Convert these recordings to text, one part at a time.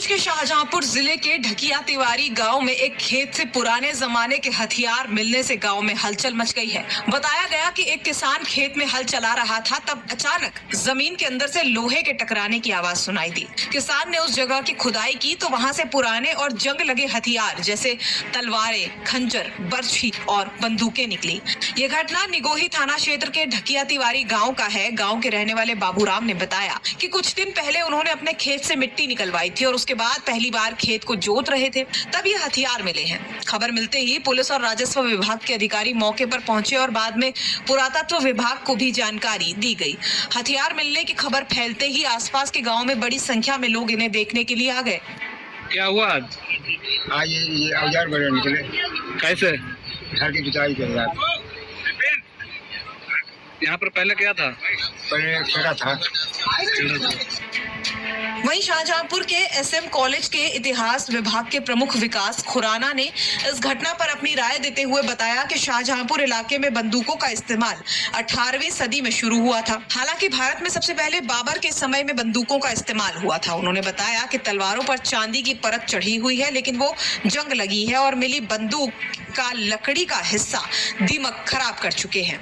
बीच के शाहजहांपुर जिले के ढकिया तिवारी गांव में एक खेत से पुराने जमाने के हथियार मिलने से गांव में हलचल मच गई है। बताया गया कि एक किसान खेत में हल चला रहा था, तब अचानक जमीन के अंदर से लोहे के टकराने की आवाज सुनाई दी। किसान ने उस जगह की खुदाई की तो वहां से पुराने और जंग लगे हथियार जैसे तलवारें, खंजर, बर्छी और बंदूकें निकली। ये घटना निगोही थाना क्षेत्र के ढकिया तिवारी गाँव का है। गाँव के रहने वाले बाबूराम ने बताया कि कुछ दिन पहले उन्होंने अपने खेत से मिट्टी निकलवाई थी और उसके बाद पहली बार खेत को जोत रहे थे, तब ये हथियार मिले हैं। खबर मिलते ही पुलिस और राजस्व विभाग के अधिकारी मौके पर पहुंचे और बाद में पुरातत्व विभाग को भी जानकारी दी गई। हथियार मिलने की खबर फैलते ही आसपास के गांव में बड़ी संख्या में लोग इन्हें देखने के लिए आ गए। क्या हुआ आज? ये औजार बड़े निकले। कैसे? घर की जुताई कर रहा था। यहाँ पर पहले क्या था? पहले छोटा था। वहीं शाहजहांपुर के एसएम कॉलेज के इतिहास विभाग के प्रमुख विकास खुराना ने इस घटना पर अपनी राय देते हुए बताया कि शाहजहांपुर इलाके में बंदूकों का इस्तेमाल 18वीं सदी में शुरू हुआ था। हालांकि भारत में सबसे पहले बाबर के समय में बंदूकों का इस्तेमाल हुआ था। उन्होंने बताया कि तलवारों पर चांदी की परत चढ़ी हुई है, लेकिन वो जंग लगी है और मिली बंदूक का लकड़ी का हिस्सा दीमक खराब कर चुके हैं,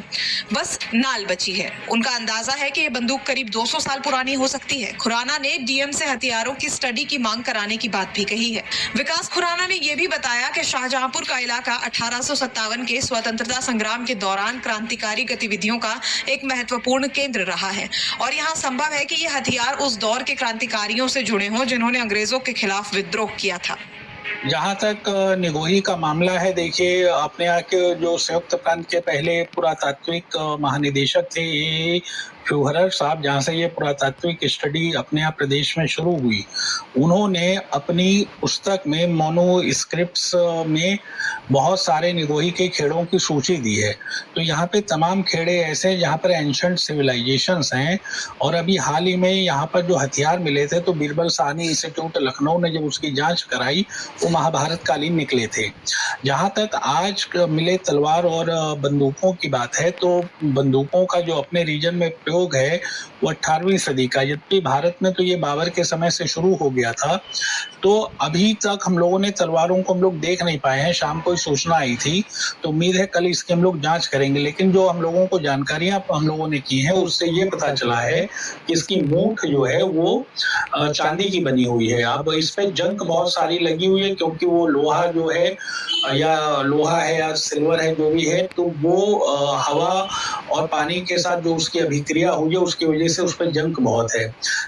बस नाल बची है। उनका अंदाजा है कि ये बंदूक करीब 200 साल पुरानी हो सकती है। खुराना ने डीएम से हथियारों की स्टडी की मांग कराने की बात भी कही है। विकास खुराना ने यह भी बताया कि शाहजहांपुर का इलाका 1857 के स्वतंत्रता संग्राम के दौरान क्रांतिकारी गतिविधियों का एक महत्वपूर्ण केंद्र रहा है और यहाँ संभव है कि ये हथियार उस दौर के क्रांतिकारियों से जुड़े हों जिन्होंने अंग्रेजों के खिलाफ विद्रोह किया था। जहाँ तक निगोही का मामला है, देखिए अपने यहाँ के जो संयुक्त प्रांत के पहले पुरातात्विक महानिदेशक थे फ्यूहरर साहब, जहाँ से ये पुरातात्विक स्टडी अपने यहाँ प्रदेश में शुरू हुई, उन्होंने अपनी पुस्तक में मोनोस्क्रिप्ट्स में बहुत सारे निगोही के खेड़ों की सूची दी है। तो यहाँ पे तमाम खेड़े ऐसे जहाँ पर एंशंट सिविलाइजेशंस हैं और अभी हाल ही में यहाँ पर जो हथियार मिले थे तो बीरबल साहनी इंस्टीट्यूट लखनऊ ने जब उसकी जांच कराई वो महाभारत कालीन निकले थे। जहाँ तक आज मिले तलवार और बंदूकों की बात है तो बंदूकों का जो अपने रीजन में प्रयोग है वो 18वीं सदी का, जबकि भारत में तो ये बाबर के समय से शुरू हो गया था। तो अभी तक हम लोगों ने तलवारों को हम लोग देख नहीं पाए हैं। शाम को सूचना आई थी तो उम्मीद है कल इसकी हम लोग जांच करेंगे, लेकिन जो हम लोगों को जानकारियां हम लोगों ने की हैं उससे ये पता चला है कि इसकी मूठ जो है वो चांदी की बनी हुई है। अब इस पे जंग बहुत सारी लगी हुई है क्योंकि वो लोहा जो है या लोहा है या सिल्वर है जो भी है, तो वो हवा और पानी के साथ जो उसकी अभिक्रिया हुई है उसकी वजह से उस पर जंग बहुत है।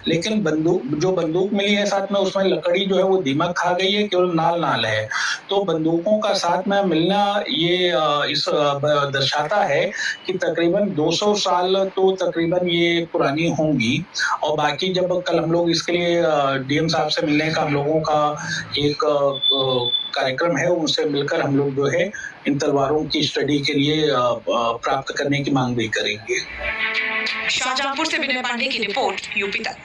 लेकिन बंदूक मिली है साथ में उसमें लकड़ी जो है वो दीमक खा गई है, केवल नाल है। तो बंदूकों का साथ में मिलना ये इस दर्शाता है कि तकरीबन 200 साल तो तकरीबन ये पुरानी होंगी। और बाकी जब कल हम लोग इसके लिए डीएम साहब से मिलने का हम लोगों का एक कार्यक्रम है, उनसे मिलकर हम लोग जो है इन तलवारों की स्टडी के लिए प्राप्त करने की मांग भी करेंगे। शाहजहांपुर से विनय पांडे की रिपोर्ट, यूपी तक।